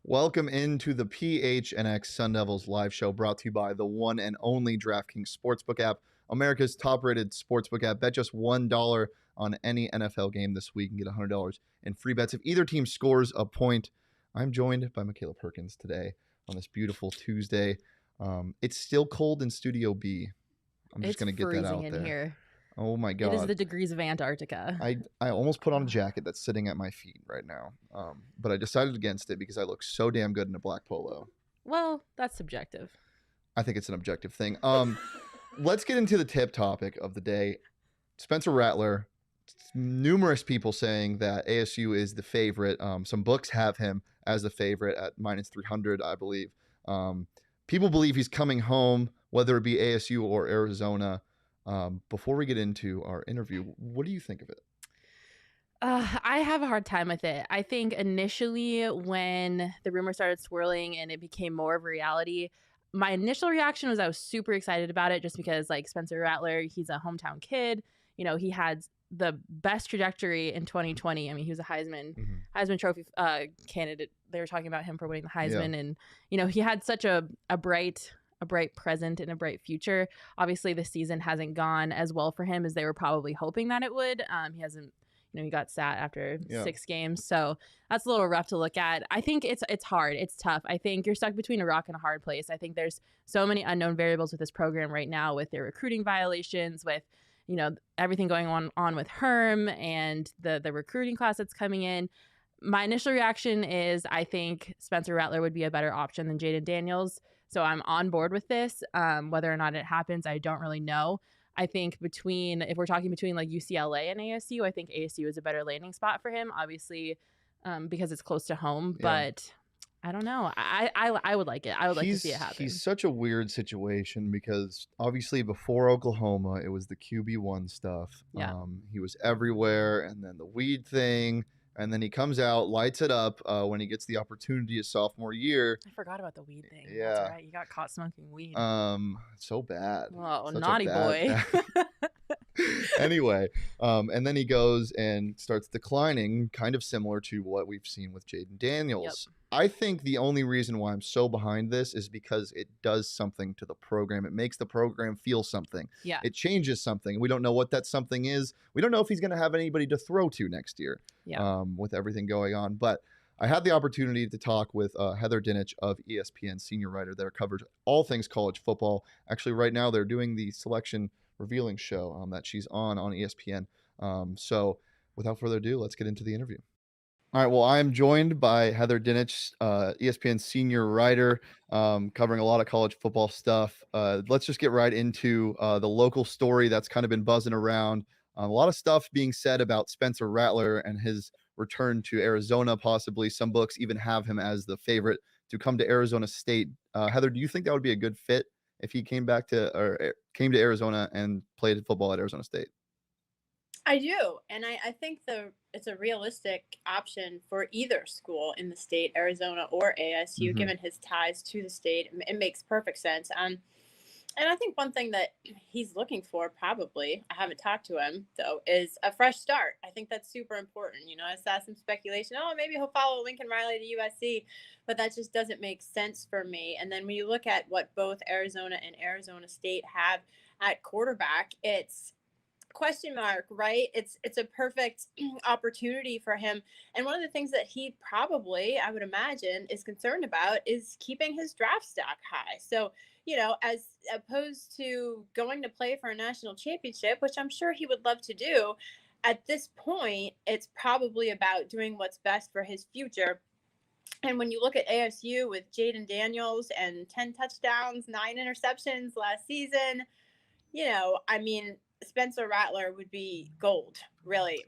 Welcome into the PHNX Sun Devils live show brought to you by the one and only DraftKings Sportsbook app, America's top-rated sportsbook app. Bet just $1 on any NFL game this week and get $100 in free bets if either team scores a point. I'm joined by Makayla Perkins today on this beautiful Tuesday. It's still cold in Studio B. I'm just going to get that out freezing in there. here. Oh my God. It is the degrees of Antarctica. I almost put on a jacket that's sitting at my feet right now. But I decided against it because I look so damn good in a black polo. Well, that's subjective. I think it's an objective thing. Let's get into the tip topic of the day. Spencer Rattler. Numerous people saying that ASU is the favorite. Some books have him as the favorite at minus 300, I believe. People believe he's coming home, whether it be ASU or Arizona. Before we get into our interview, what do you think of it? I have a hard time with it. I think initially when the rumor started swirling and it became more of a reality, my initial reaction was I was super excited about it just because, like, Spencer Rattler, he's a hometown kid. You know, he had the best trajectory in 2020. I mean, he was a Heisman Trophy candidate. They were talking about him for winning the Heisman, and you know, he had such a bright present and a bright future. Obviously, the season hasn't gone as well for him as they were probably hoping that it would. He hasn't. You know, he got sat after 6 games, so that's a little rough to look at. I think it's hard. It's tough. I think you're stuck between a rock and a hard place. I think there's so many unknown variables with this program right now, with their recruiting violations, with, you know, everything going on with Herm and the recruiting class that's coming in. My initial reaction is I think Spencer Rattler would be a better option than Jayden Daniels, so I'm on board with this. Whether or not it happens, I don't really know. I think if we're talking between like UCLA and ASU, I think ASU is a better landing spot for him, obviously, because it's close to home. But I don't know. I would like it. I would like to see it happen. He's such a weird situation because obviously before Oklahoma, it was the QB1 stuff. Yeah. He was everywhere, and then the weed thing. And then he comes out, lights it up when he gets the opportunity his sophomore year. I forgot about the weed thing. Yeah. That's right. You got caught smoking weed. So bad. Oh, naughty boy. Anyway, and then he goes and starts declining, kind of similar to what we've seen with Jayden Daniels. Yep. I think the only reason why I'm so behind this is because it does something to the program. It makes the program feel something. Yeah. It changes something. We don't know what that something is. We don't know if he's going to have anybody to throw to next year. Yeah. With everything going on. But I had the opportunity to talk with Heather Dinich of ESPN, senior writer that covers all things college football. Actually, right now they're doing the selection revealing show that she's on ESPN. So without further ado, let's get into the interview. All right. Well, I'm joined by Heather Dinich, ESPN senior writer, covering a lot of college football stuff. Let's just get right into the local story that's kind of been buzzing around. A lot of stuff being said about Spencer Rattler and his return to Arizona, possibly. Some books even have him as the favorite to come to Arizona State. Heather, do you think that would be a good fit if he came to Arizona and played football at Arizona State? I do, and I think it's a realistic option for either school in the state, Arizona or ASU, given his ties to the state. It makes perfect sense. And I think one thing that he's looking for, probably, I haven't talked to him, though, is a fresh start. I think that's super important. You know, I saw some speculation, maybe he'll follow Lincoln Riley to USC, but that just doesn't make sense for me. And then when you look at what both Arizona and Arizona State have at quarterback, it's question mark, right? It's a perfect opportunity for him. And one of the things that he probably, I would imagine, is concerned about is keeping his draft stock high. So, you know, as opposed to going to play for a national championship, which I'm sure he would love to do, at this point, it's probably about doing what's best for his future. And when you look at ASU with Jayden Daniels and 10 touchdowns, 9 interceptions last season, you know, I mean, Spencer Rattler would be gold, really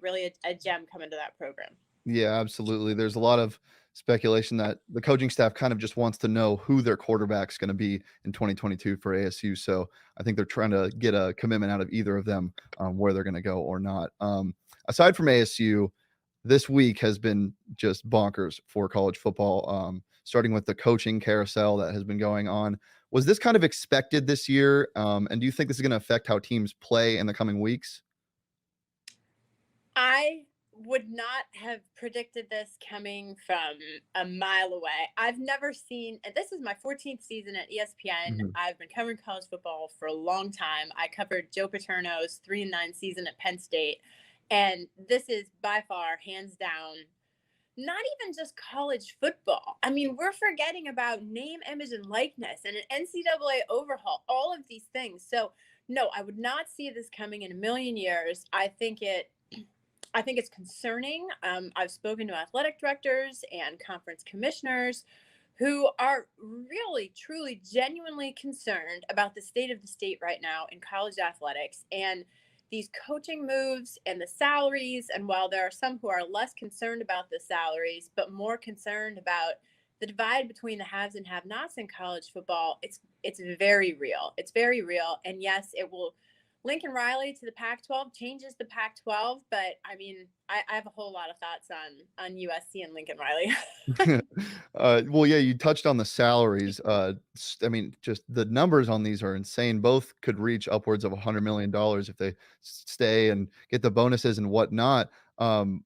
a gem coming to that program. Yeah, absolutely. There's a lot of speculation that the coaching staff kind of just wants to know who their quarterback's going to be in 2022 for ASU. So I think they're trying to get a commitment out of either of them where they're going to go or not. Aside from ASU, this week has been just bonkers for college football, starting with the coaching carousel that has been going on. Was this kind of expected this year? And do you think this is going to affect how teams play in the coming weeks? I would not have predicted this coming from a mile away. I've never seen, and this is my 14th season at ESPN. Mhm. I've been covering college football for a long time. I covered Joe Paterno's 3-9 season at Penn State. And this is by far, hands down, not even just college football. I mean, we're forgetting about name, image, and likeness and an NCAA overhaul, all of these things. So, no, I would not see this coming in a million years. I think it's concerning. I've spoken to athletic directors and conference commissioners who are really, truly, genuinely concerned about the state of the state right now in college athletics and these coaching moves and the salaries. And while there are some who are less concerned about the salaries, but more concerned about the divide between the haves and have-nots in college football, it's very real. It's very real. And yes, it will. Lincoln Riley to the Pac-12 changes the Pac-12, but I mean, I have a whole lot of thoughts on USC and Lincoln Riley. Well, yeah, you touched on the salaries. I mean, just the numbers on these are insane. Both could reach upwards of $100 million if they stay and get the bonuses and whatnot. Do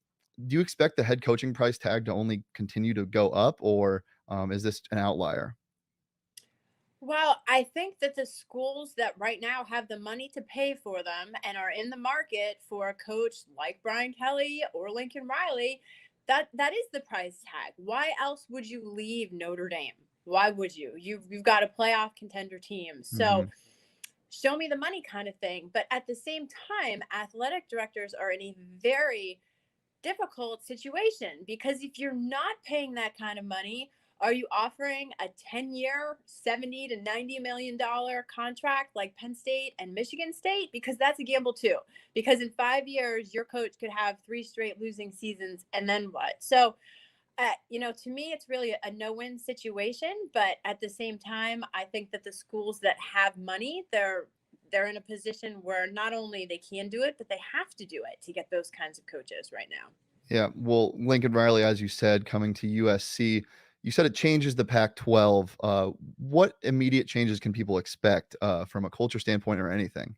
you expect the head coaching price tag to only continue to go up, or is this an outlier? Well, I think that the schools that right now have the money to pay for them and are in the market for a coach like Brian Kelly or Lincoln Riley, that is the price tag. Why else would you leave Notre Dame? Why would you? You've got a playoff contender team. So Mhm. show me the money kind of thing. But at the same time, athletic directors are in a very difficult situation because if you're not paying that kind of money, are you offering a 10-year, 70 to 90 million dollar contract like Penn State and Michigan State? Because that's a gamble too. Because in 5 years, your coach could have 3 straight losing seasons, and then what? So, to me, it's really a no-win situation. But at the same time, I think that the schools that have money, they're in a position where not only they can do it, but they have to do it to get those kinds of coaches right now. Yeah, well, Lincoln Riley, as you said, coming to USC, you said it changes the Pac-12. What immediate changes can people expect from a culture standpoint or anything?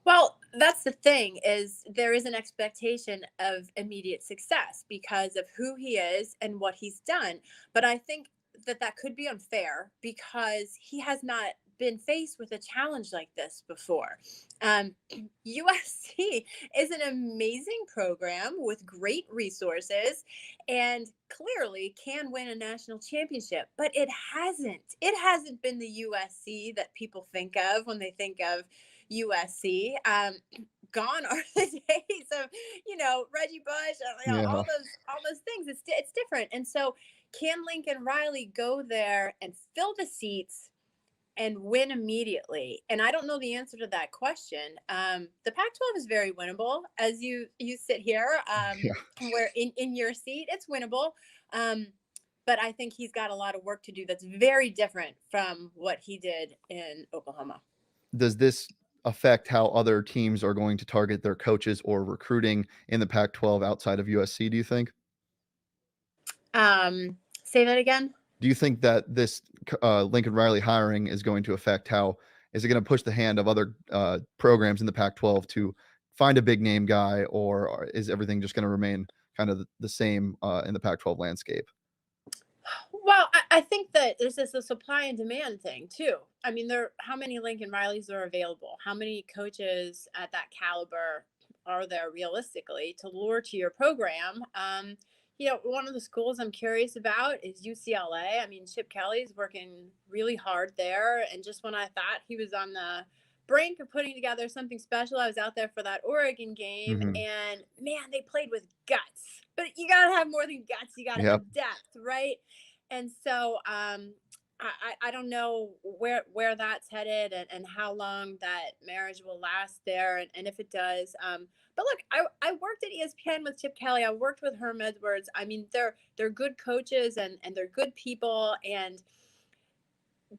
Well, that's the thing is there is an expectation of immediate success because of who he is and what he's done. But I think that that could be unfair because he has not been faced with a challenge like this before. USC is an amazing program with great resources and clearly can win a national championship, but it hasn't. It hasn't been the USC that people think of when they think of USC. Gone are the days of Reggie Bush, Yeah. all those things. It's different, and so can Lincoln Riley go there and fill the seats and win immediately? And I don't know the answer to that question. The Pac-12 is very winnable, as you sit here, Yeah. where in your seat, it's winnable. Um, but I think he's got a lot of work to do. That's very different from what he did in Oklahoma. Does this affect how other teams are going to target their coaches or recruiting in the Pac-12 outside of USC, do you think? Say that again. Do you think that this Lincoln Riley hiring is going to affect how is it going to push the hand of other programs in the Pac-12 to find a big name guy, or is everything just going to remain kind of the same in the Pac-12 landscape? Well, I think that this is a supply and demand thing too. I mean, how many Lincoln Rileys are available? How many coaches at that caliber are there realistically to lure to your program? One of the schools I'm curious about is UCLA. I mean, Chip Kelly's working really hard there, and just when I thought he was on the brink of putting together something special, I was out there for that Oregon game, Hmm. and man, they played with guts. But you gotta have more than guts. You gotta Yep. have depth, right? And so I don't know where that's headed and how long that marriage will last there and if it does. But look, I worked at ESPN with Chip Kelly. I worked with Herm Edwards. I mean, they're good coaches and they're good people and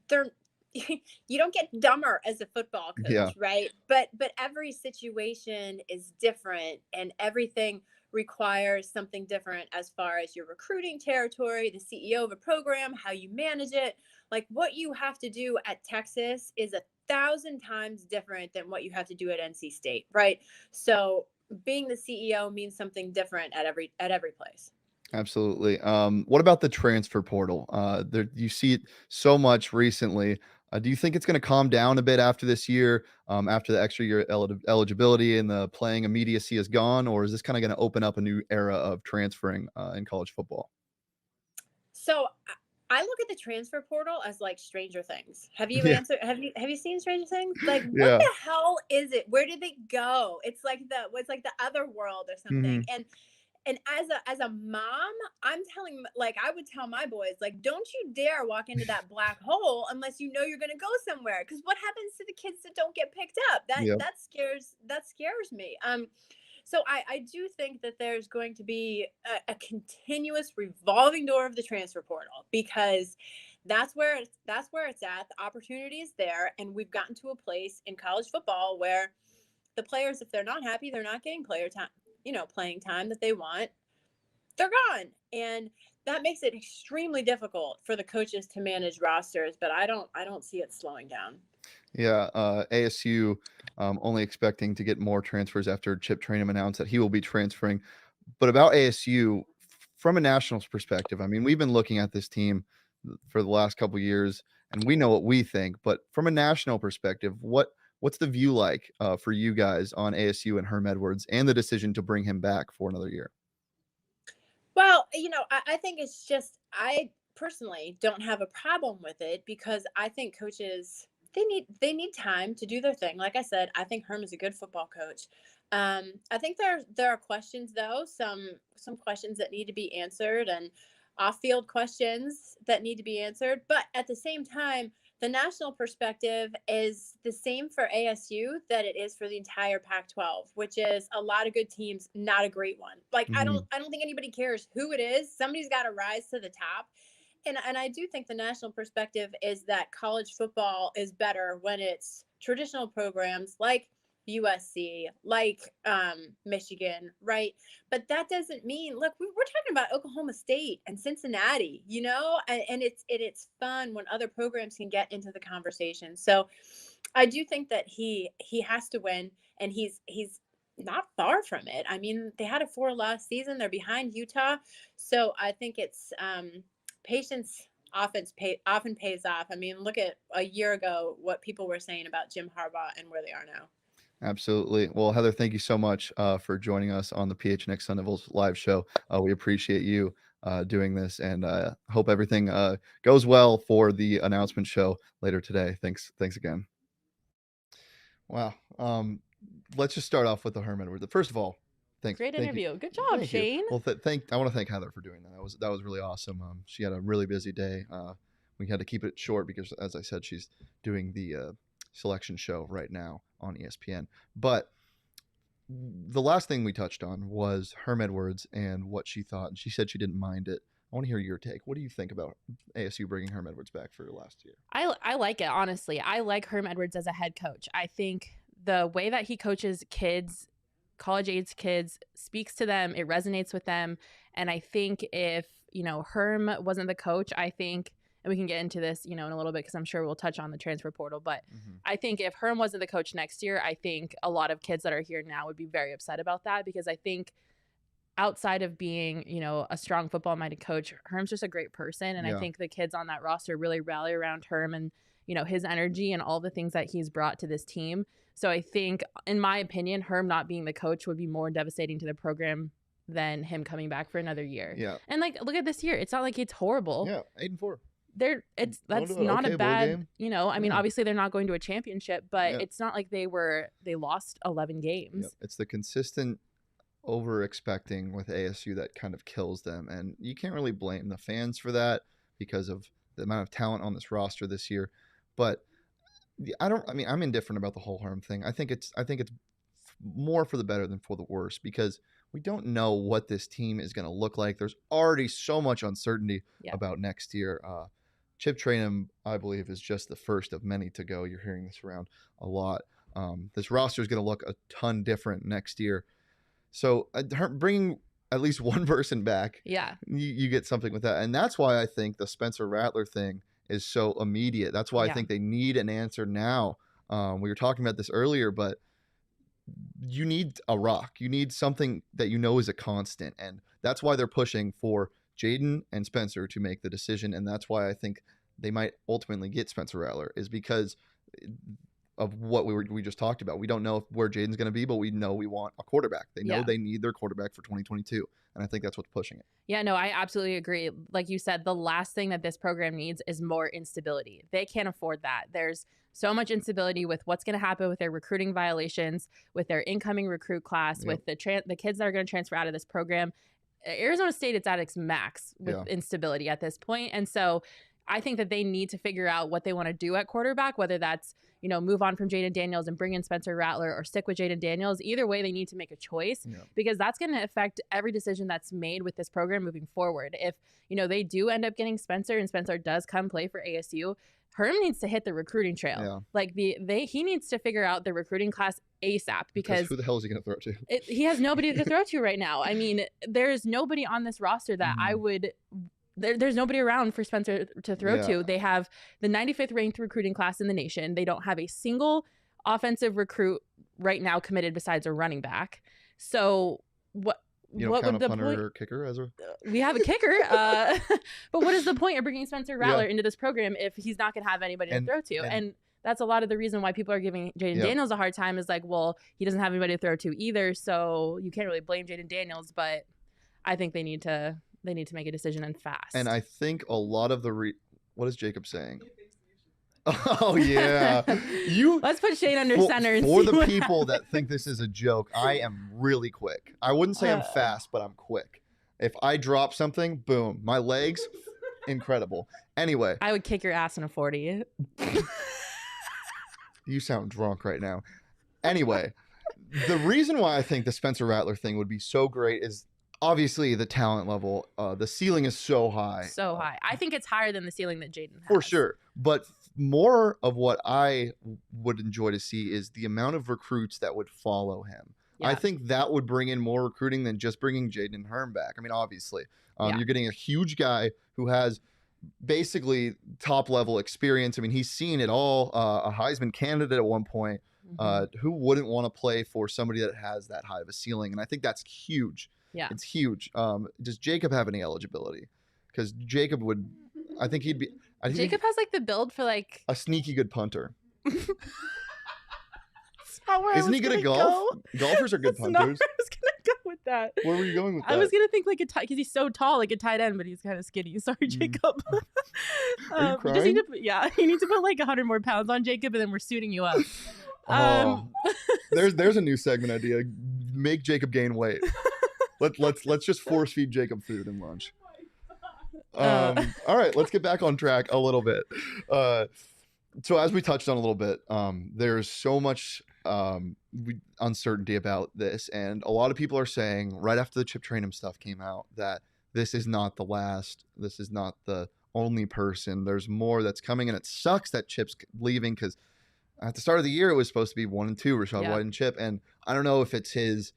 they're you don't get dumber as a football Yeah. coach, right? But every situation is different and everything requires something different as far as your recruiting territory, the CEO of a program, how you manage it. Like what you have to do at Texas is 1,000 times different than what you have to do at NC State, right? So being the CEO means something different at every place. Absolutely. What about the transfer portal? There you see it so much recently. Do you think it's going to calm down a bit after this year, after the extra year eligibility and the playing immediacy is gone, or is this kind of going to open up a new era of transferring in college football? So I look at the transfer portal as like Stranger Things. Have you Yeah, answered? Have you seen Stranger Things? Like, what yeah. the hell is it? Where did they go? It's like the other world or something. Hmm. And as a mom, I'm telling, like, I would tell my boys, like, don't you dare walk into that black hole unless you know you're going to go somewhere. Because what happens to the kids that don't get picked up? Yep. That scares me. So I do think that there's going to be a continuous revolving door of the transfer portal, because that's where it's at. The opportunity is there, and we've gotten to a place in college football where the players, if they're not happy, they're not getting player time, playing time that they want, they're gone. And that makes it extremely difficult for the coaches to manage rosters, but I don't see it slowing down. Yeah, ASU only expecting to get more transfers after Chip Trainum announced that he will be transferring. But about ASU, from a nationals perspective, I mean, we've been looking at this team for the last couple years, and we know what we think. But from a national perspective, what's the view like for you guys on ASU and Herm Edwards and the decision to bring him back for another year? Well, I think it's just, I personally don't have a problem with it, because I think coaches, they need time to do their thing. Like I said, I think Herm is a good football coach. I think there are questions, though, some questions that need to be answered, and off field questions that need to be answered. But at the same time, the national perspective is the same for ASU that it is for the entire Pac-12, which is a lot of good teams, not a great one. Like, Mhm. I don't think anybody cares who it is. Somebody's got to rise to the top. And I do think the national perspective is that college football is better when it's traditional programs like USC, like Michigan, right? But that doesn't mean, look, we're talking about Oklahoma State and Cincinnati, and it's fun when other programs can get into the conversation. So I do think that he has to win, and he's not far from it. I mean, they had a 4 loss season. They're behind Utah, so I think it's patience. Often pays off. I mean, look at a year ago what people were saying about Jim Harbaugh and where they are now. Absolutely. Well, Heather, thank you so much for joining us on the PHNX Sun Devils live show. We appreciate you doing this, and hope everything goes well for the announcement show later today. Thanks again. Wow. Let's just start off with the Herm Edwards. First of all, Great thank you, interview. Good job, thank you. Shane. Well, I want to thank Heather for doing that. That was really awesome. She had a really busy day. We had to keep it short because, as I said, she's doing the selection show right now on ESPN. But the last thing we touched on was Herm Edwards and what she thought, and she said she didn't mind it. I want to hear your take. What do you think about ASU bringing Herm Edwards back for last year? I like it, honestly. I like Herm Edwards as a head coach. I think the way that he coaches kids, college age kids, speaks to them, it resonates with them. And I think if, Herm wasn't the coach, I think, and we can get into this, in a little bit because I'm sure we'll touch on the transfer portal, but I think if Herm wasn't the coach next year, I think a lot of kids that are here now would be very upset about that, because I think outside of being, a strong football minded coach, Herm's just a great person. And I Yeah. think the kids on that roster really rally around Herm and, his energy and all the things that he's brought to this team. So I think, in my opinion, Herm not being the coach would be more devastating to the program than him coming back for another year. Yeah. And like, look at this year. It's not like it's horrible. Yeah. 8-4. That's to an not okay a bowl bad, game. I mean, Yeah. obviously they're not going to a championship, but Yeah. it's not like they lost 11 games. Yep. It's the consistent over expecting with ASU that kind of kills them, and you can't really blame the fans for that because of the amount of talent on this roster this year. But I'm indifferent about the whole Herm thing. I think it's more for the better than for the worse, because we don't know what this team is going to look like. There's already so much uncertainty about next year. Chip Trainum, I believe, is just the first of many to go. You're hearing this around a lot. This roster is going to look a ton different next year. So bringing at least one person back, you get something with that. And that's why I think the Spencer Rattler thing is so immediate. That's why I think they need an answer now. We were talking about this earlier, but you need a rock. You need something that you know is a constant. And that's why they're pushing for Jaden and Spencer to make the decision. And that's why I think they might ultimately get Spencer Rattler, is because of what we just talked about. We don't know where Jaden's going to be, but we know we want a quarterback. They know they need their quarterback for 2022. And I think that's what's pushing it. Yeah, no, I absolutely agree. Like you said, the last thing that this program needs is more instability. They can't afford that. There's so much instability with what's going to happen with their recruiting violations, with their incoming recruit class, with the kids that are going to transfer out of this program. Arizona State, it's at its max with instability at this point. And so I think that they need to figure out what they want to do at quarterback, whether that's, move on from Jaden Daniels and bring in Spencer Rattler, or stick with Jaden Daniels. Either way, they need to make a choice because that's going to affect every decision that's made with this program moving forward. If, they do end up getting Spencer and Spencer does come play for ASU, Herm needs to hit the recruiting trail. Yeah. Like he needs to figure out the recruiting class ASAP because who the hell is he going to throw to? He has nobody to throw to right now. I mean, there's nobody on this roster that I would. There's nobody around for Spencer to throw to. They have the 95th ranked recruiting class in the nation. They don't have a single offensive recruit right now committed besides a running back. So what would the punter point? Or kicker as we have a kicker, but what is the point of bringing Spencer Rattler into this program if he's not going to have anybody to throw to? And that's a lot of the reason why people are giving Jaden Daniels a hard time, is like, well, he doesn't have anybody to throw to either, so you can't really blame Jaden Daniels. But I think they need to make a decision and fast. And I think a lot of what is Jacob saying? Oh yeah, let's put Shane under center and for see the people that think this is a joke. I am really quick. I wouldn't say I'm fast, but I'm quick. If I drop something, boom, my legs, incredible. Anyway, I would kick your ass in a 40. You sound drunk right now. Anyway, the reason why I think the Spencer Rattler thing would be so great is obviously the talent level. The ceiling is so high. So high. I think it's higher than the ceiling that Jaden has. For sure. But more of what I would enjoy to see is the amount of recruits that would follow him. Yeah. I think that would bring in more recruiting than just bringing Jaden and Herm back. I mean, obviously, you're getting a huge guy who has basically top-level experience. I mean, he's seen it all. A Heisman candidate at one point. Who wouldn't want to play for somebody that has that high of a ceiling? And I think that's huge. Yeah, it's huge. Does Jacob have any eligibility? Because Jacob would, I think he'd be. Jacob has like the build for like a sneaky good punter. Isn't he good at golf? Golfers are good punters. I was gonna go with that. Where were you going with that? I was gonna think like because he's so tall, like a tight end, but he's kind of skinny. Sorry, Jacob. Are you crying? You need to put like 100 more pounds on Jacob, and then we're suiting you up. There's a new segment idea. Make Jacob gain weight. Let's just force feed Jacob food and lunch. All right, let's get back on track a little bit. So as we touched on a little bit, there's so much uncertainty about this, and a lot of people are saying right after the Chip Trainum stuff came out that this is not the last. This is not the only person. There's more that's coming, and it sucks that Chip's leaving because at the start of the year it was supposed to be 1 and 2, Rachaad White and Chip, and I don't know if it's his.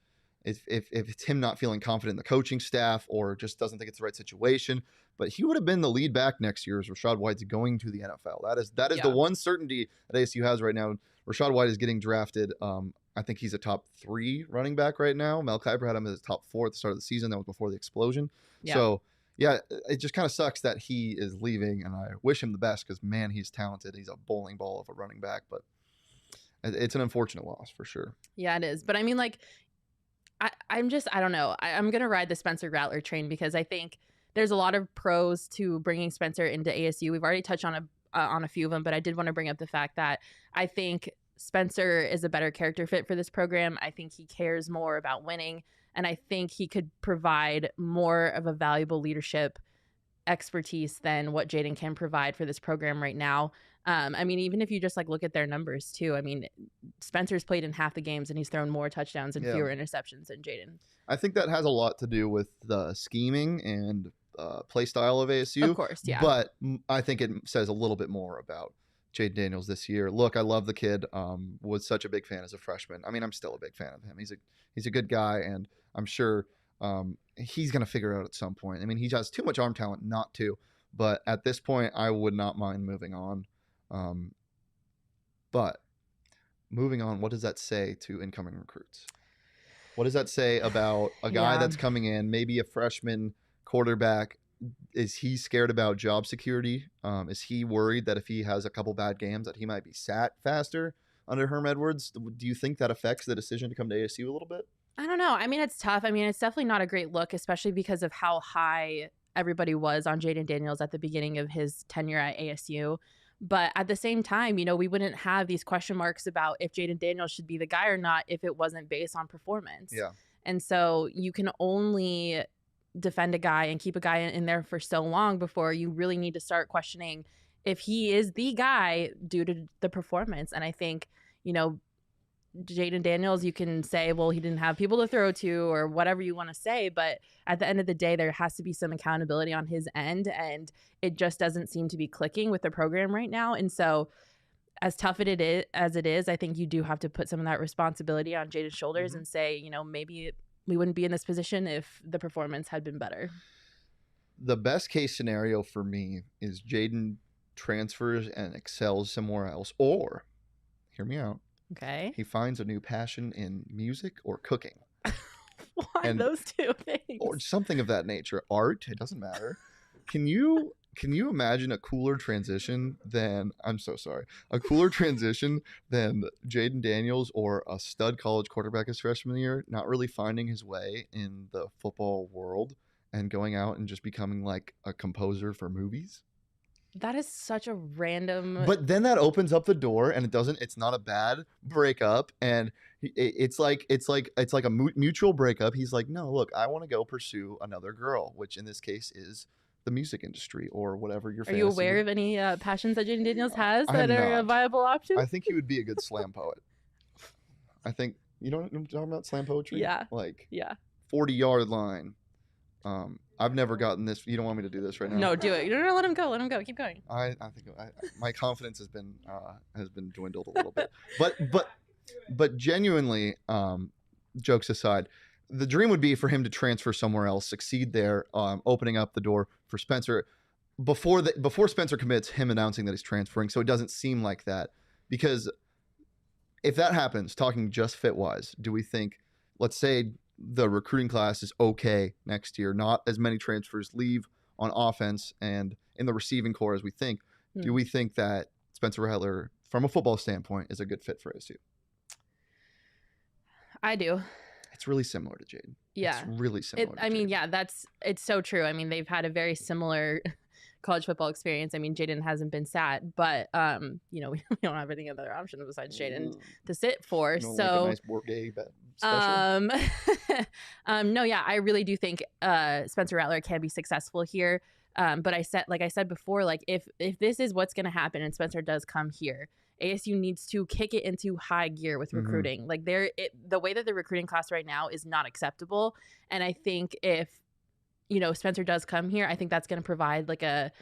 If it's him not feeling confident in the coaching staff or just doesn't think it's the right situation, but he would have been the lead back next year as Rachaad White's going to the NFL. That is the one certainty that ASU has right now. Rachaad White is getting drafted. I think he's a top 3 running back right now. Mel Kiper had him as top 4 at the start of the season. That was before the explosion. Yeah. So, yeah, it just kind of sucks that he is leaving, and I wish him the best because, man, he's talented. He's a bowling ball of a running back, but it's an unfortunate loss for sure. Yeah, it is. But, I mean, like, I don't know. I'm going to ride the Spencer Rattler train because I think there's a lot of pros to bringing Spencer into ASU. We've already touched on a few of them, but I did want to bring up the fact that I think Spencer is a better character fit for this program. I think he cares more about winning, and I think he could provide more of a valuable leadership expertise than what Jaden can provide for this program right now. I mean, even if you just like look at their numbers too, I mean, Spencer's played in half the games and he's thrown more touchdowns and fewer interceptions than Jaden. I think that has a lot to do with the scheming and play style of ASU. Of course, yeah. But I think it says a little bit more about Jaden Daniels this year. Look, I love the kid. Was such a big fan as a freshman. I mean, I'm still a big fan of him. He's a good guy, and I'm sure he's going to figure it out at some point. I mean, he has too much arm talent not to. But at this point, I would not mind moving on. But moving on, what does that say to incoming recruits? What does that say about a guy that's coming in, maybe a freshman quarterback? Is he scared about job security? Is he worried that if he has a couple bad games that he might be sat faster under Herm Edwards? Do you think that affects the decision to come to ASU a little bit? I don't know. I mean, it's tough. I mean, it's definitely not a great look, especially because of how high everybody was on Jaden Daniels at the beginning of his tenure at ASU. But at the same time, we wouldn't have these question marks about if Jaden Daniels should be the guy or not if it wasn't based on performance. Yeah. And so you can only defend a guy and keep a guy in there for so long before you really need to start questioning if he is the guy due to the performance. And I think, Jaden Daniels, you can say, well, he didn't have people to throw to or whatever you want to say. But at the end of the day, there has to be some accountability on his end. And it just doesn't seem to be clicking with the program right now. And so as tough as it is, I think you do have to put some of that responsibility on Jaden's shoulders and say, maybe we wouldn't be in this position if the performance had been better. The best case scenario for me is Jaden transfers and excels somewhere else, or, hear me out, okay, he finds a new passion in music or cooking. Why those two things? Or something of that nature. Art, it doesn't matter. Can you imagine a cooler transition than, I'm so sorry, a cooler transition than Jaden Daniels or a stud college quarterback his freshman year not really finding his way in the football world and going out and just becoming like a composer for movies? That is such a random. But then that opens up the door, and it's not a bad breakup, and it's like a mutual breakup. He's like, no, look, I want to go pursue another girl, which in this case is the music industry or whatever your fantasy. Are you aware of any passions that Jaden Daniels has that are a viable option? I think he would be a good slam poet. I think, you know what I'm talking about, slam poetry? Yeah. Like, yeah. 40-yard line. I've never gotten this. You don't want me to do this right now? No, do it. No, let him go. Let him go. Keep going. I think my confidence has been dwindled a little bit. But genuinely, jokes aside, the dream would be for him to transfer somewhere else, succeed there, opening up the door for Spencer before Spencer commits, him announcing that he's transferring, so it doesn't seem like that. Because if that happens, talking just fit wise, do we think, let's say the recruiting class is okay next year, not as many transfers leave on offense and in the receiving core as we think, do we think that Spencer Rattler, from a football standpoint, is a good fit for ASU? I do. It's really similar to Jaden. Yeah. It's really similar. It's so true. I mean, they've had a very similar college football experience. I mean, Jaden hasn't been sat, but we don't have any other options besides Jaden to sit for. So like a nice Bourget special. I really do think Spencer Rattler can be successful here. But I said before, like if this is what's going to happen and Spencer does come here, ASU needs to kick it into high gear with recruiting. Like the way that the recruiting class right now is not acceptable. And I think if, Spencer does come here, I think that's going to provide like a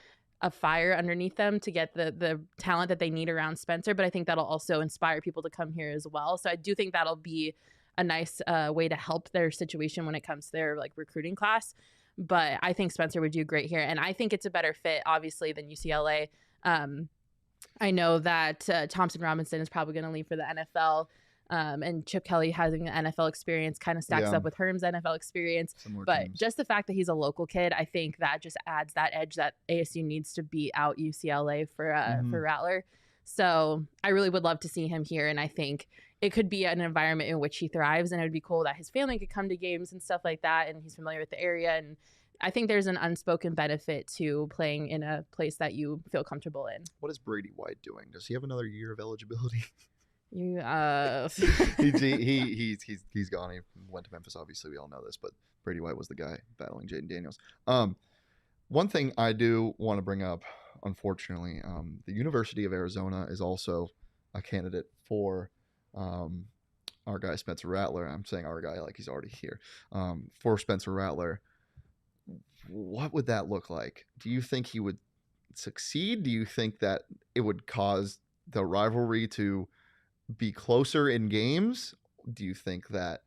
fire underneath them to get the talent that they need around Spencer. But I think that'll also inspire people to come here as well. So I do think that'll be a nice way to help their situation when it comes to their like recruiting class. But I think Spencer would do great here. And I think it's a better fit, obviously, than UCLA. I know that Thompson Robinson is probably going to leave for the NFL. And Chip Kelly having an NFL experience kind of stacks up with Herm's NFL experience. But just the fact that he's a local kid, I think that just adds that edge that ASU needs to beat out UCLA for Rattler. So I really would love to see him here. And I think it could be an environment in which he thrives. And it would be cool that his family could come to games and stuff like that. And he's familiar with the area. And I think there's an unspoken benefit to playing in a place that you feel comfortable in. What is Brady White doing? Does he have another year of eligibility? He's gone. He went to Memphis. Obviously, we all know this, but Brady White was the guy battling Jaden Daniels. One thing I do want to bring up, unfortunately, the University of Arizona is also a candidate for our guy Spencer Rattler. I'm saying our guy like he's already here. For Spencer Rattler, what would that look like? Do you think he would succeed? Do you think that it would cause the rivalry to be closer in games? Do you think that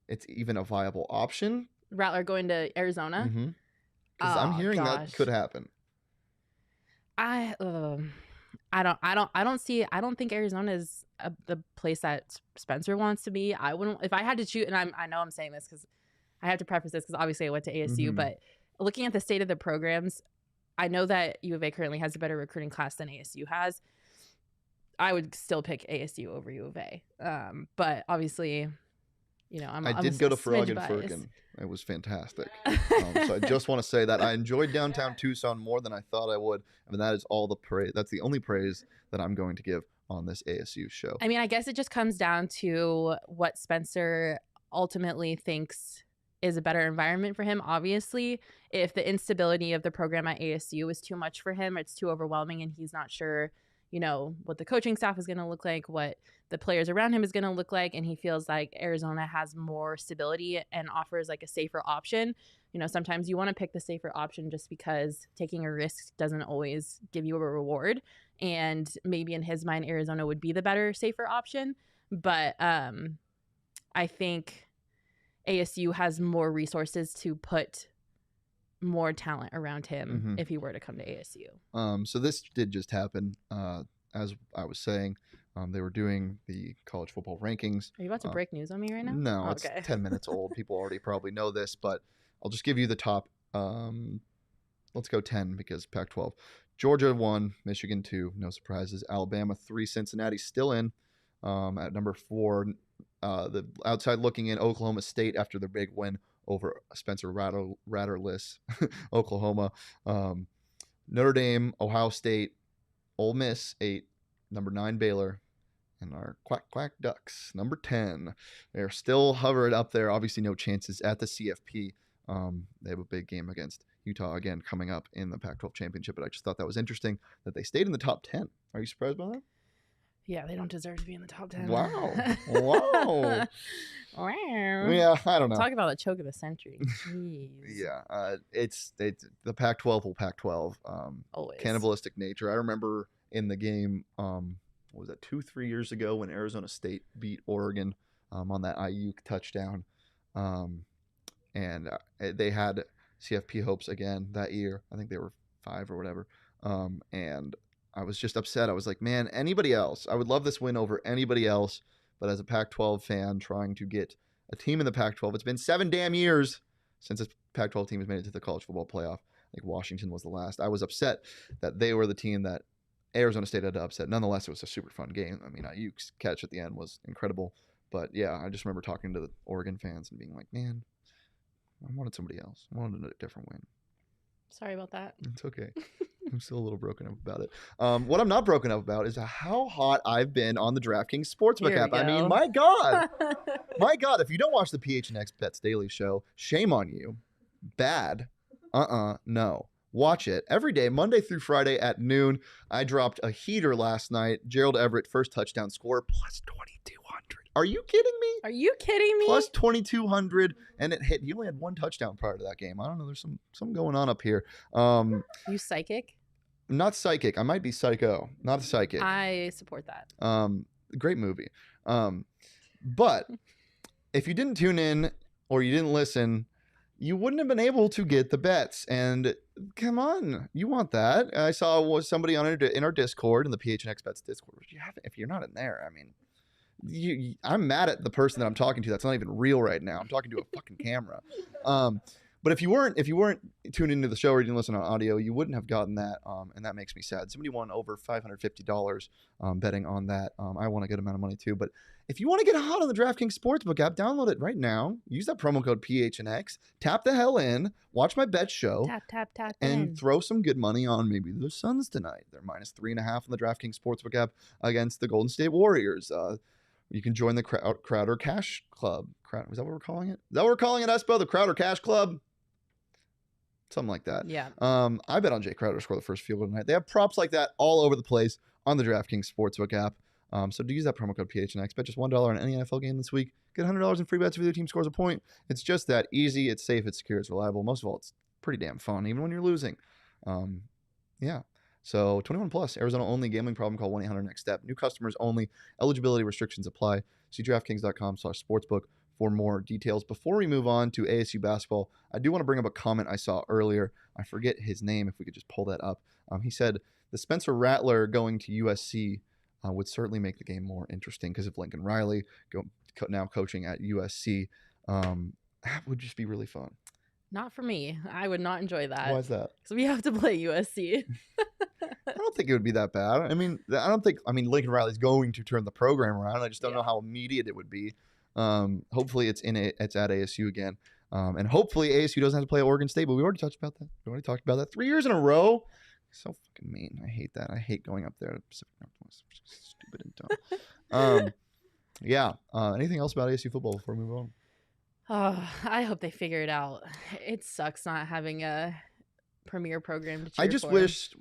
it's even a viable option? Rattler going to Arizona? Because I'm hearing that could happen. I I don't think Arizona is the place that Spencer wants to be. I wouldn't, if I had to choose, and I know I'm saying this because I have to preface this because obviously I went to ASU, but looking at the state of the programs, I know that U of A currently has a better recruiting class than ASU has. I would still pick ASU over U of A. But obviously, you know, I did go to Frog and Firkin. It was fantastic. So I just want to say that I enjoyed downtown Tucson more than I thought I would. I mean, that is all the praise. That's the only praise that I'm going to give on this ASU show. I mean, I guess it just comes down to what Spencer ultimately thinks is a better environment for him. Obviously, if the instability of the program at ASU is too much for him, it's too overwhelming, and he's not sure, you know, what the coaching staff is going to look like, what the players around him is going to look like, and he feels like Arizona has more stability and offers like a safer option. You know, sometimes you want to pick the safer option just because taking a risk doesn't always give you a reward, and maybe in his mind Arizona would be the better, safer option. But I think ASU has more resources to put more talent around him if he were to come to ASU. So this did just happen. As I was saying, they were doing the college football rankings. Are you about to break news on me right now? No, Oh, it's okay. 10 minutes old. People already probably know this, but I'll just give you the top. Let's go 10 because Pac-12. Georgia 1, Michigan 2, no surprises. Alabama 3, Cincinnati still in. At number 4, the outside looking in, Oklahoma State after their big win over Spencer Rattlerless Oklahoma. Notre Dame, Ohio State, Ole Miss 8, number 9 Baylor, and our quack Ducks number 10. They're still hovering up there. Obviously, no chances at the CFP. They have a big game against Utah again coming up in the Pac-12 championship, but I just thought that was interesting that they stayed in the top 10. Are you surprised by that? Yeah, they don't deserve to be in the top 10. Wow. Wow. Yeah, I don't know. Talk about the choke of the century. Jeez. Yeah, it's the Pac-12 will Pac-12. Always. Cannibalistic nature. I remember in the game, what was that, 2-3 years ago when Arizona State beat Oregon on that Ayuk touchdown. And they had CFP hopes again that year. I think they were 5 or whatever. And I was just upset. I was like, man, anybody else? I would love this win over anybody else. But as a Pac-12 fan trying to get a team in the Pac-12, it's been 7 damn years since a Pac-12 team has made it to the college football playoff. I think Washington was the last. I was upset that they were the team that Arizona State had to upset. Nonetheless, it was a super fun game. I mean, Ayuk's catch at the end was incredible. But yeah, I just remember talking to the Oregon fans and being like, man, I wanted somebody else. I wanted a different win. Sorry about that. It's okay. I'm still a little broken up about it. What I'm not broken up about is how hot I've been on the DraftKings Sportsbook app. I mean, my God. My God, if you don't watch the PHNX Bets Daily Show, shame on you. Bad. No. Watch it every day, Monday through Friday at noon. I dropped a heater last night. Gerald Everett, first touchdown score, plus 2,200. Are you kidding me? Are you kidding me? Plus 2,200, and it hit. He only had 1 touchdown prior to that game. I don't know. There's something going on up here. You psychic? Not psychic. I might be psycho. Not a psychic. I support that. Great movie. But if you didn't tune in or you didn't listen, you wouldn't have been able to get the bets. And come on, you want that? I saw somebody in our Discord, in the PHNX Bets Discord. If you're not in there, I mean, I'm mad at the person that I'm talking to. That's not even real right now. I'm talking to a fucking camera. But if you weren't tuned into the show or you didn't listen on audio, you wouldn't have gotten that, and that makes me sad. Somebody won over $550 betting on that. I want a good amount of money too. But if you want to get hot on the DraftKings Sportsbook app, download it right now. Use that promo code PHNX. Tap the hell in. Watch my bet show. Tap and throw some good money on maybe the Suns tonight. They're minus 3.5 on the DraftKings Sportsbook app against the Golden State Warriors. You can join the Crowder Cash Club. Is that what we're calling it? Is that what we're calling it, Espo? The Crowder Cash Club? Something like that. Yeah. I bet on Jay Crowder to score the first field goal tonight. They have props like that all over the place on the DraftKings Sportsbook app. So to use that promo code PHNX, bet just $1 on any NFL game this week. Get $100 in free bets if your team scores a point. It's just that easy. It's safe. It's secure. It's reliable. Most of all, it's pretty damn fun, even when you're losing. Yeah. So 21 plus, Arizona only. Gambling problem, call 1-800-NEXT-STEP. New customers only. Eligibility restrictions apply. See DraftKings.com/sportsbook for more details. Before we move on to ASU basketball, I do want to bring up a comment I saw earlier. I forget his name, if we could just pull that up. He said, the Spencer Rattler going to USC would certainly make the game more interesting because of Lincoln Riley now coaching at USC. That would just be really fun. Not for me. I would not enjoy that. Why is that? Because we have to play USC. I don't think it would be that bad. I mean, Lincoln Riley's going to turn the program around. I just don't know how immediate it would be. Hopefully it's at ASU again. And hopefully ASU doesn't have to play at Oregon State, but we already talked about that. 3 years in a row. So fucking mean. I hate that. I hate going up there to Pacific Northwest. Stupid and dumb. Anything else about ASU football before we move on? Oh, I hope they figure it out. It sucks not having a premier program to cheer I just for. wish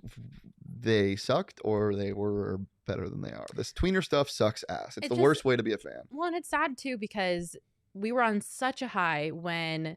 they sucked or they were better than they are. This tweener stuff sucks ass. It's the worst way to be a fan. Well, and it's sad too because we were on such a high when,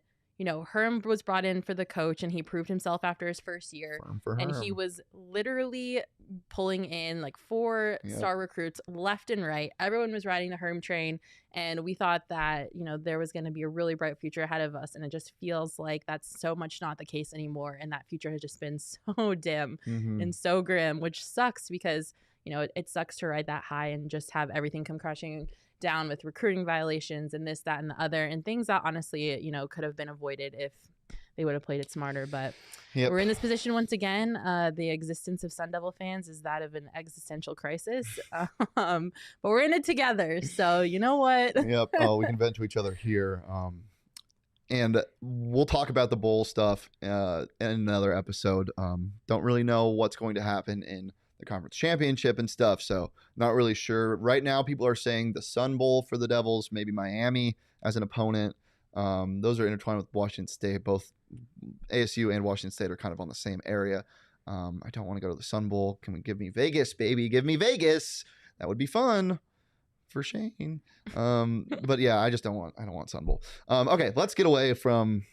Herm was brought in for the coach and he proved himself after his first year. And he was literally pulling in like 4 star recruits left and right. Everyone was riding the Herm train. And we thought that, there was going to be a really bright future ahead of us. And it just feels like that's so much not the case anymore. And that future has just been so dim and so grim, which sucks because, it sucks to ride that high and just have everything come crashing down with recruiting violations and this, that, and the other, and things that honestly, could have been avoided if they would have played it smarter. But we're in this position once again. The existence of Sun Devil fans is that of an existential crisis. But we're in it together. So you know what? Yep. We can vent to each other here. And we'll talk about the bowl stuff in another episode. Don't really know what's going to happen in the conference championship and stuff, so not really sure. Right now, people are saying the Sun Bowl for the Devils, maybe Miami as an opponent. Those are intertwined with Washington State. Both ASU and Washington State are kind of on the same area. I don't want to go to the Sun Bowl. Can we give me Vegas, baby? Give me Vegas. That would be fun for Shane. But yeah, I don't want Sun Bowl. Okay, let's get away from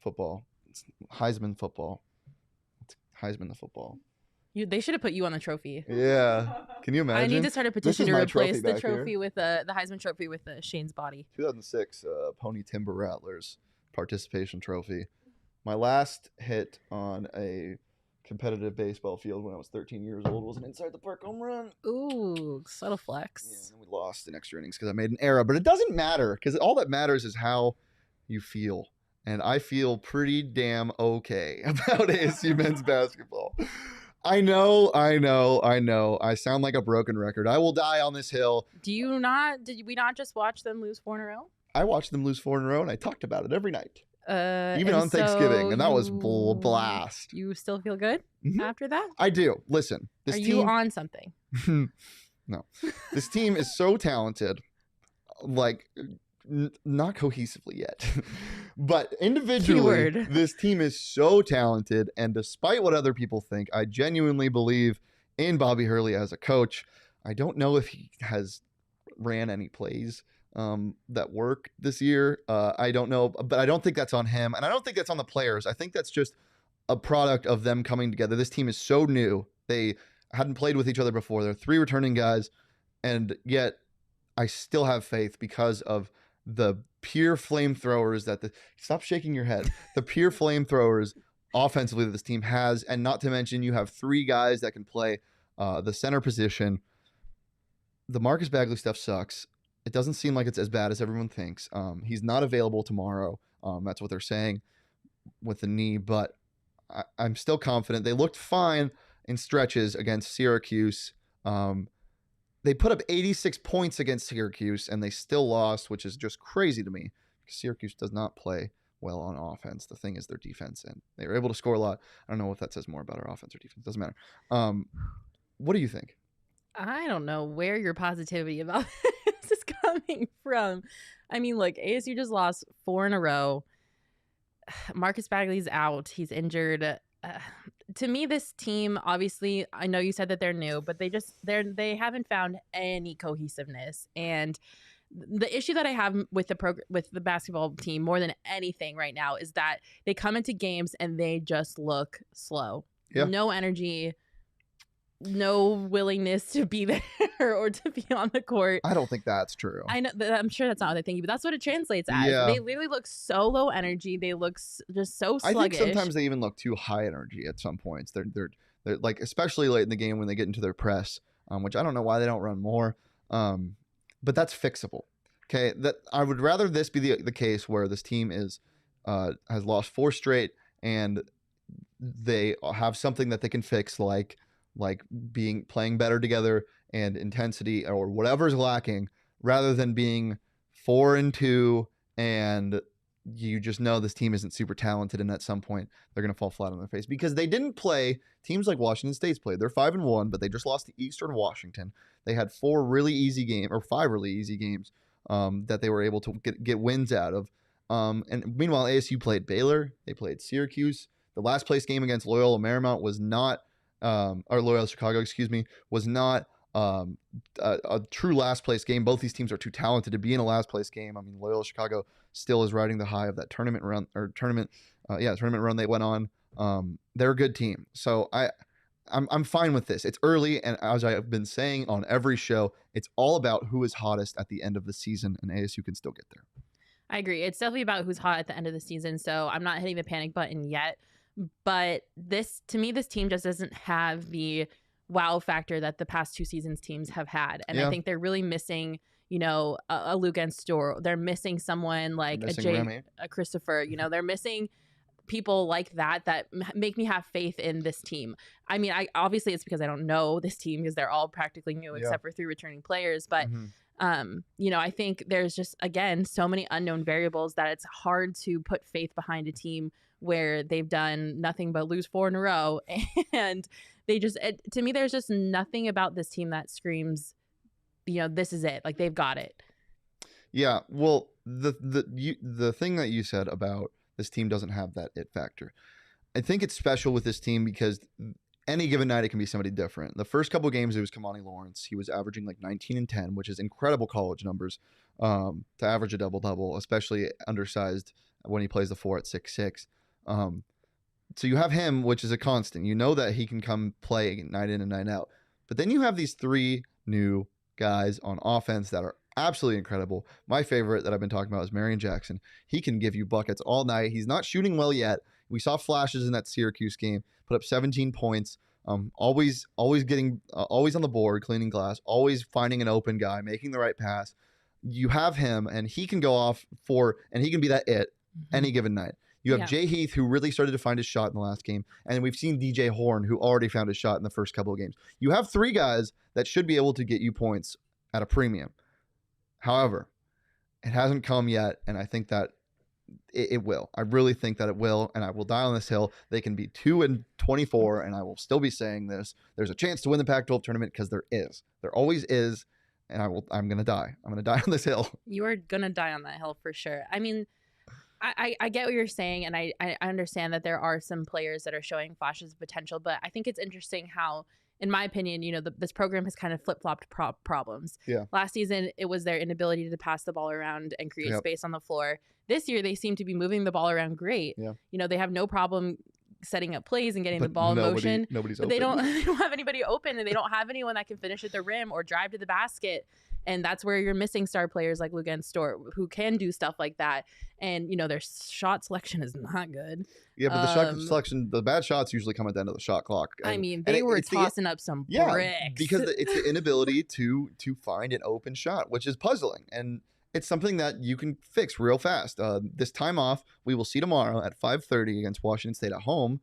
football. It's Heisman football. It's Heisman the football. They should have put you on the trophy. Yeah. Can you imagine? I need to start a petition to replace the trophy with the Heisman trophy with Shane's body. 2006 Pony Timber Rattlers participation trophy. My last hit on a competitive baseball field when I was 13 years old was an inside the park home run. Ooh, subtle flex. Yeah, and we lost in extra innings because I made an error. But it doesn't matter because all that matters is how you feel. And I feel pretty damn okay about ASU men's basketball. I know. I sound like a broken record. I will die on this hill. Did we not just watch them lose 4 in a row? I watched them lose 4 in a row, and I talked about it every night. Even on Thanksgiving, and that was blast. You still feel good after that? I do. Listen. Are you on something? No. This team is so talented. Like, not cohesively yet. But individually, this team is so talented, and despite what other people think, I genuinely believe in Bobby Hurley as a coach. I don't know if he has ran any plays that work this year. I don't know, but I don't think that's on him, and I don't think that's on the players. I think that's just a product of them coming together. This team is so new. They hadn't played with each other before. They're 3 returning guys, and yet I still have faith because of the pure flamethrowers stop shaking your head. The pure flamethrowers offensively that this team has, and not to mention you have 3 guys that can play the center position. The Marcus Bagley stuff sucks. It doesn't seem like it's as bad as everyone thinks. He's not available tomorrow. That's what they're saying with the knee, but I'm still confident. They looked fine in stretches against Syracuse. They put up 86 points against Syracuse, and they still lost, which is just crazy to me because Syracuse does not play well on offense. The thing is their defense, and they were able to score a lot. I don't know if that says more about our offense or defense. Doesn't matter. What do you think? I don't know where your positivity about this is coming from. I mean, look, ASU just lost 4 in a row. Marcus Bagley's out. He's injured. To me, this team, obviously, I know you said that they're new, but they haven't found any cohesiveness. And the issue that I have with the basketball team more than anything right now is that they come into games and they just look slow. Yeah. No energy. no willingness to be there or to be on the court. I don't think that's true. I know I'm sure that's not what they're thinking, but that's what it translates as. Yeah. They literally look so low energy. They look just so sluggish. I think sometimes they even look too high energy at some points. They're like, especially late in the game when they get into their press, which I don't know why they don't run more. But that's fixable. Okay, that I would rather this be the case where this team has lost 4 straight and they have something that they can fix, like playing better together and intensity or whatever's lacking, rather than being 4-2 and you just know this team isn't super talented and at some point they're going to fall flat on their face, because they didn't play teams like Washington State's played. They're 5-1, but they just lost to Eastern Washington. They had 5 really easy games that they were able to get wins out of. And meanwhile, ASU played Baylor. They played Syracuse. The last place game against Loyola Marymount was not, or Loyola Chicago, excuse me, was not a true last place game. Both these teams are too talented to be in a last place game. I mean, Loyola Chicago still is riding the high of that tournament run they went on. They're a good team. So I'm fine with this. It's early, and as I've been saying on every show, it's all about who is hottest at the end of the season, and ASU can still get there. I agree. It's definitely about who's hot at the end of the season, so I'm not hitting the panic button yet. But to me, this team just doesn't have the wow factor that the past 2 seasons teams have had. And I think they're really missing, a Luke and Store. They're missing someone like a Christopher. They're missing people like that make me have faith in this team. I mean, obviously it's because I don't know this team, because they're all practically new except for 3 returning players. But I think there's just, again, so many unknown variables that it's hard to put faith behind a team where they've done nothing but lose 4 in a row. And they just, to me, there's just nothing about this team that screams, this is it. Like, they've got it. Yeah. Well, the thing that you said about this team doesn't have that it factor, I think it's special with this team because any given night it can be somebody different. The first couple of games, it was Kamani Lawrence. He was averaging like 19 and 10, which is incredible college numbers to average a double-double, especially undersized when he plays the 4 at 6'6". So you have him, which is a constant. You know that he can come play night in and night out. But then you have these 3 new guys on offense that are absolutely incredible. My favorite that I've been talking about is Marion Jackson. He can give you buckets all night. He's not shooting well yet. We saw flashes in that Syracuse game, put up 17 points, always getting, always on the board, cleaning glass, always finding an open guy, making the right pass. You have him, and he can go off and he can be that it any given night. You have Jay Heath, who really started to find his shot in the last game. And we've seen DJ Horn, who already found his shot in the first couple of games. You have 3 guys that should be able to get you points at a premium. However, it hasn't come yet, and I think that it will. I really think that it will, and I will die on this hill. They can be 2-24, and I will still be saying this. There's a chance to win the Pac-12 tournament, because there is. There always is, and I'm going to die. I'm going to die on this hill. You are going to die on that hill for sure. I mean, I get what you're saying, and I understand that there are some players that are showing flashes of potential, but I think it's interesting how, in my opinion, this program has kind of flip-flopped problems. Yeah. Last season, it was their inability to pass the ball around and create space on the floor. This year, they seem to be moving the ball around great. Yeah. They have no problem setting up plays and getting the ball in motion. Nobody's but open. They don't have anybody open, and they don't have anyone that can finish at the rim or drive to the basket. And that's where you're missing star players like Luke and Stort, who can do stuff like that. And, their shot selection is not good. Yeah, but the shot selection, the bad shots usually come at the end of the shot clock. They were tossing up some bricks. Because it's the inability to find an open shot, which is puzzling. And it's something that you can fix real fast. This time off, we will see tomorrow at 5:30 against Washington State at home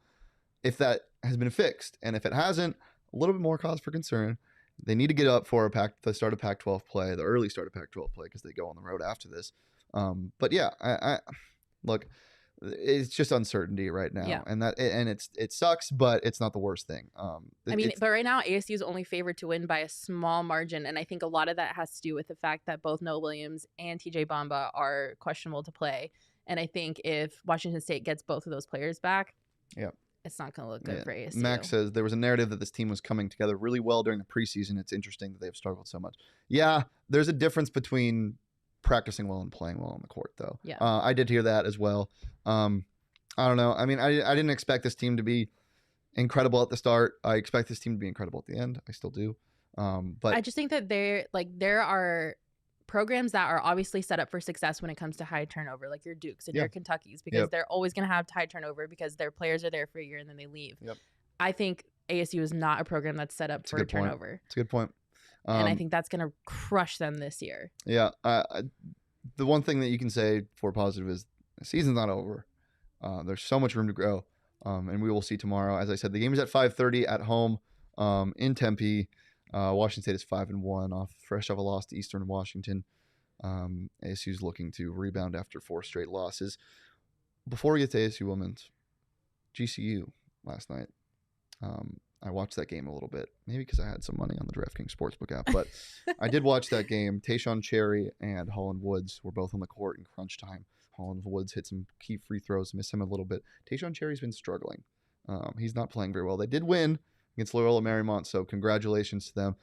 if that has been fixed. And if it hasn't, a little bit more cause for concern. They need to get up for the start of Pac-12 play, the early start of Pac-12 play, because they go on the road after this. But yeah, I look, it's just uncertainty right now, and it sucks, but it's not the worst thing. But right now ASU is only favored to win by a small margin, and I think a lot of that has to do with the fact that both Noah Williams and TJ Bamba are questionable to play. And I think if Washington State gets both of those players back, it's not going to look good for ASU. Max says there was a narrative that this team was coming together really well during the preseason. It's interesting that they've struggled so much. Yeah, there's a difference between practicing well and playing well on the court, though. Yeah. I did hear that as well. I don't know. I mean, I didn't expect this team to be incredible at the start. I expect this team to be incredible at the end. I still do. But I just think that there are programs that are obviously set up for success when it comes to high turnover, like your Dukes and Yeah. your Kentuckys, because they're always going to have high turnover because their players are there for a year and then they leave. Yep. I think ASU is not a program that's set up for turnover. It's a good point. And I think that's going to crush them this year. Yeah. The one thing that you can say for positive is the season's not over. There's so much room to grow. And we will see tomorrow. As I said, the game is at 5:30 at home in Tempe. Washington State is 5-1 fresh off a loss to Eastern Washington. ASU is looking to rebound after 4 straight losses. Before we get to ASU women's, GCU last night. I watched that game a little bit, maybe because I had some money on the DraftKings Sportsbook app, but I did watch that game. Tayshaun Cherry and Holland Woods were both on the court in crunch time. Holland Woods hit some key free throws, missed him a little bit. Tayshaun Cherry's been struggling. He's not playing very well. They did win against Loyola Marymount, so congratulations to them.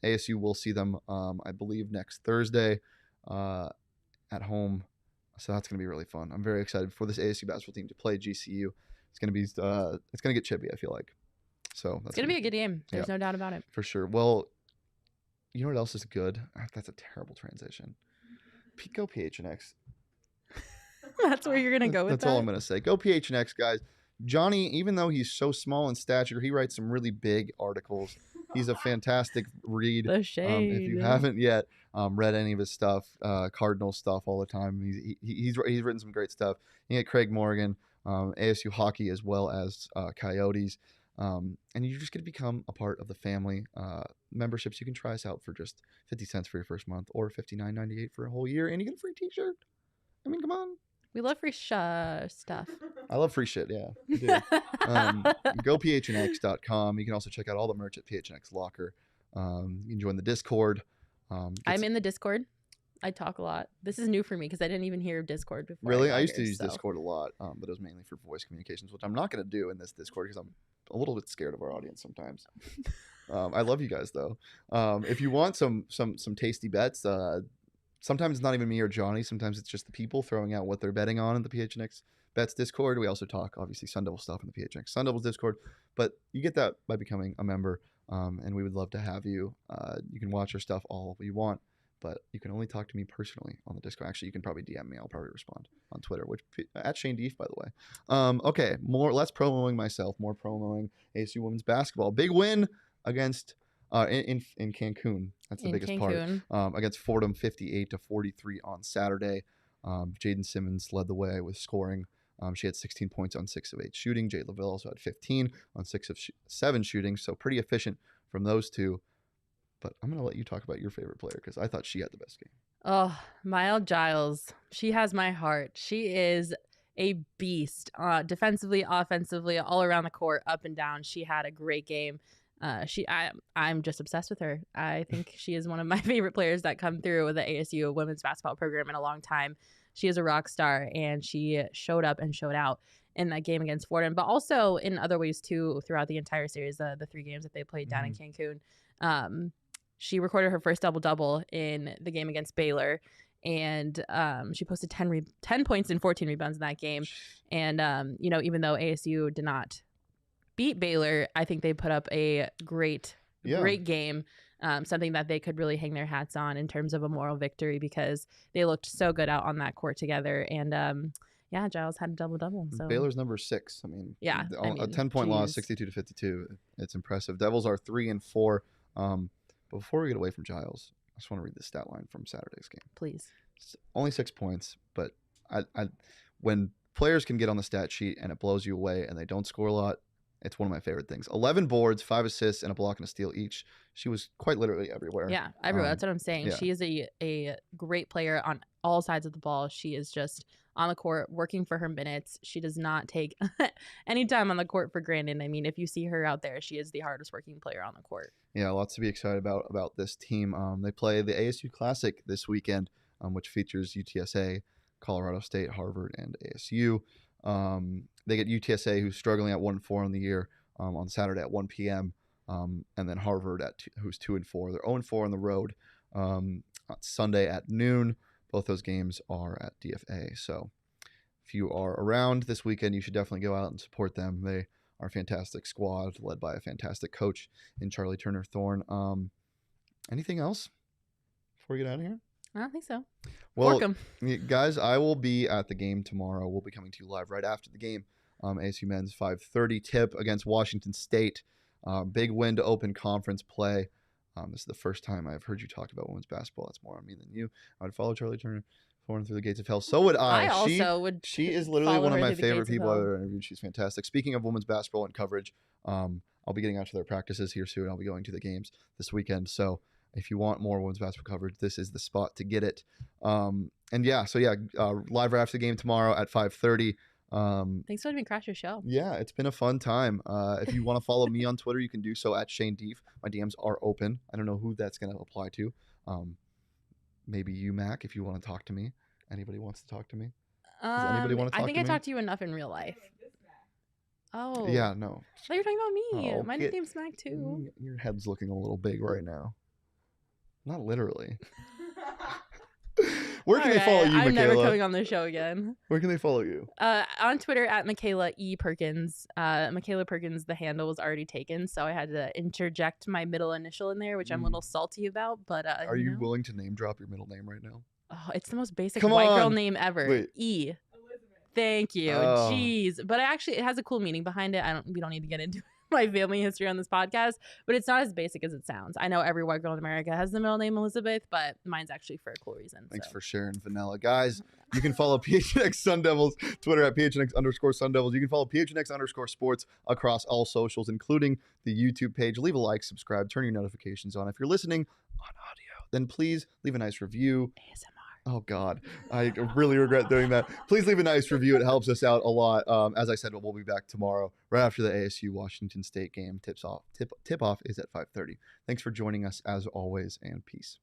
ASU will see them, I believe, next Thursday at home. So that's going to be really fun. I'm very excited for this ASU basketball team to play GCU. It's going to be, it's going to get chippy, I feel like. So it's going to be a good game. There's no doubt about it. For sure. Well, you know what else is good? That's a terrible transition. Go PHNX. That's where you're going to go with That's all I'm going to say. Go PHNX, guys. Johnny, even though he's so small in stature, he writes some really big articles. He's a fantastic read. The shade. If you haven't yet read any of his stuff, Cardinal stuff all the time, he's written some great stuff. You get Craig Morgan, ASU hockey, as well as Coyotes. And you just get to become a part of the family. Memberships, you can try us out for just 50 cents for your first month or $59.98 for a whole year, and you get a free t-shirt. I mean, come on. We love free stuff. I love free shit, yeah. I do. Go PHNX.com. You can also check out all the merch at PHNX Locker. You can join the Discord. I'm in the Discord. I talk a lot. This is new for me because I didn't even hear of Discord before. Really? I used to use Discord a lot, but it was mainly for voice communications, which I'm not going to do in this Discord because I'm a little bit scared of our audience sometimes. I love you guys, though. If you want some tasty bets, sometimes it's not even me or Johnny. Sometimes it's just the people throwing out what they're betting on in the PHNX Bets Discord. We also talk, obviously, Sun Devil stuff in the PHNX Sun Devils Discord. But you get that by becoming a member, and we would love to have you. You can watch our stuff all you want, but you can only talk to me personally on the Discord. Actually, you can probably DM me. I'll probably respond on Twitter, which at Shane Dief, by the way. Okay, less promoing myself, more promoing ASU women's basketball. Big win against in Cancun. That's the biggest part. Against Fordham, 58-43 on Saturday. Jaden Simmons led the way with scoring. She had 16 points on 6 of 8 shooting. Jade LaVille also had 15 on 6 of 7 shooting. So pretty efficient from those two. But I'm going to let you talk about your favorite player because I thought she had the best game. Oh, Myles Giles. She has my heart. She is a beast. Defensively, offensively, all around the court, up and down. She had a great game. I'm just obsessed with her. I think she is one of my favorite players that come through with the ASU women's basketball program in a long time. She is a rock star, and she showed up and showed out in that game against Fordham, but also in other ways too throughout the entire series, the 3 games that they played down in Cancun. She recorded her first double-double in the game against Baylor, and she posted 10 points and 14 rebounds in that game. And even though ASU did not beat Baylor, I think they put up a great game, something that they could really hang their hats on in terms of a moral victory because they looked so good out on that court together. And Giles had a double-double. So Baylor's number 6. I mean, a 10-point loss, 62-52. It's impressive. Devils are 3-4. But before we get away from Giles, I just want to read the stat line from Saturday's game. Please. It's only 6 points, but when players can get on the stat sheet and it blows you away and they don't score a lot, it's one of my favorite things. 11 boards, 5 assists, and a block and a steal each. She was quite literally everywhere. Yeah, everywhere. That's what I'm saying. Yeah. She is a great player on all sides of the ball. She is just on the court working for her minutes. She does not take any time on the court for granted. I mean, if you see her out there, she is the hardest working player on the court. Yeah, lots to be excited about this team. They play the ASU Classic this weekend, which features UTSA, Colorado State, Harvard, and ASU. They get UTSA, who's struggling at 1-4 on the year, on Saturday at 1 p.m. And then Harvard who's 2-4. They're 0-4 on the road on Sunday at noon. Both those games are at DFA. So if you are around this weekend, you should definitely go out and support them. They our fantastic squad led by a fantastic coach in Charlie Turner Thorne. Anything else before we get out of here? I don't think so. Well, guys, I will be at the game tomorrow. We'll be coming to you live right after the game. ASU men's 5:30 tip against Washington State. Big win to open conference play. This is the first time I've heard you talk about women's basketball. That's more on me than you. I would follow Charlie Turner Thorne through the gates of hell. So would I. I also would. She is literally one of my favorite people I've ever interviewed. She's fantastic. Speaking of women's basketball and coverage, I'll be getting out to their practices here soon. I'll be going to the games this weekend. So if you want more women's basketball coverage, this is the spot to get it. Live right after the game tomorrow at 5:30. Thanks for letting me crash your show. Yeah, it's been a fun time. If you want to follow me on Twitter, you can do so at Shane Dief. My DMs are open. I don't know who that's going to apply to. Maybe you, Mac, if you want to talk to me. Anybody wants to talk to me? Does anybody want to talk to me? I think I talked to you enough in real life. Oh. Yeah, no. I thought you were talking about me. Oh, My nickname's Mac too. Your head's looking a little big right now. Not literally. Where can they follow you, Makayla? I'm never coming on the show again. Where can they follow you? On Twitter at Makayla E. Perkins. Makayla Perkins, the handle was already taken, so I had to interject my middle initial in there, which I'm a little salty about. But are you willing to name drop your middle name right now? Oh, it's the most basic white girl name ever. Wait. E. Thank you. Oh. Jeez. But it has a cool meaning behind it. We don't need to get into my family history on this podcast, but it's not as basic as it sounds. I know every white girl in America has the middle name Elizabeth, but mine's actually for a cool reason. Thanks for sharing, Vanilla. Guys, you can follow PHNX Sun Devils, Twitter at PHNX_Sun Devils. You can follow PHNX_sports across all socials, including the YouTube page. Leave a like, subscribe, turn your notifications on. If you're listening on audio, then please leave a nice review. ASMR. Oh, God. I really regret doing that. Please leave a nice review. It helps us out a lot. As I said, we'll be back tomorrow right after the ASU Washington State game. Tip-off is at 5:30. Thanks for joining us as always, and peace.